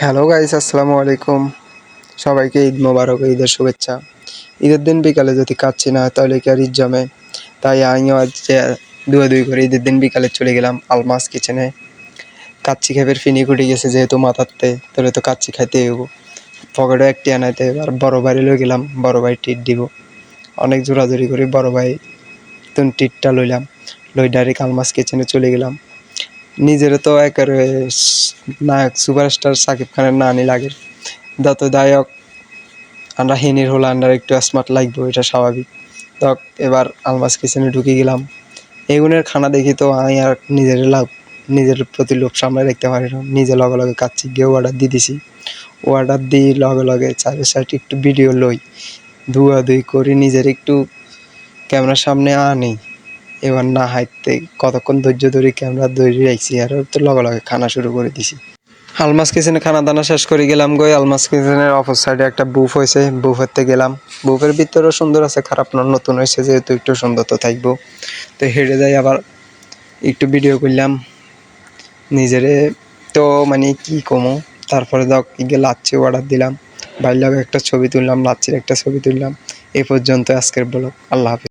Hello guys, আসসালামু আলাইকুম। সবাইকে ঈদ মোবারক, ঈদের শুভেচ্ছা। ঈদের দিন বিকালে যদি কাচ্ছি না তাহলে কি আর ঈদ জমে? তাই আমিও আজ দুই করে ঈদের দিন বিকালে চলে গেলাম আলমাস কিচেনে। কাচ্চি খেপের ফিনি কুটি গেছে যেহেতু মাথাতে, তাহলে তো কাচ্চি খাইতে হইব। পকেটে একটি আনাইতে এবার বড় ভাই লই গেলাম, বড় ভাই টিট দিব। অনেক জোরাজুরি করে বড় ভাই তুমি টিটটা লইলাম, লই ডাইরেক্ট আলমাস কিচেনে চলে গেলাম। নিজেরও তো একেবারে নায়ক সুপারস্টার সাকিব খানের নানি লাগে, যত দায়ক আমরা হিনির হলে আমরা একটু স্মার্ট লাগবো, এটা স্বাভাবিক। তো এবার আলমাস কিচেনে ঢুকে গেলাম। এগুনের খানা দেখি তো আমি আর নিজের প্রতি লোভ সামনে দেখতে পারি না, নিজে লগে লগে কাচ্ছি গিয়ে অর্ডার দিয়ে দিছি। অর্ডার দিই লগে লগে চারের সাইড একটু ভিডিও লই, ধুই করি, নিজের একটু ক্যামেরার সামনে আনি। এবার না হাইতে কতক্ষণ ধৈর্য ধরে ক্যামেরা ধরে রাখছি, আর তো লগে লগে খানা শুরু করে দিছি। আলমাস কিচেনে খানা দানা শেষ করে গেলাম গই। আলমাস কিচেনের অপর সাইডে একটা বুফ হয়েছে, বুফেতে গেলাম। বুফের ভিতরেও সুন্দর আছে, খারাপ না, নতুন হয়েছে যেহেতু একটু সুন্দর তো থাকবো। তো হেঁটে যাই, আবার একটু ভিডিও করলাম নিজেরে। তো মানে কি কমো, তারপরে গিয়ে লাচ্ছি অর্ডার দিলাম, বাইর লাগে একটা ছবি তুললাম, লাচ্ছির একটা ছবি তুললাম। এই পর্যন্ত আজকের ব্লগ। আল্লাহ হাফিজ।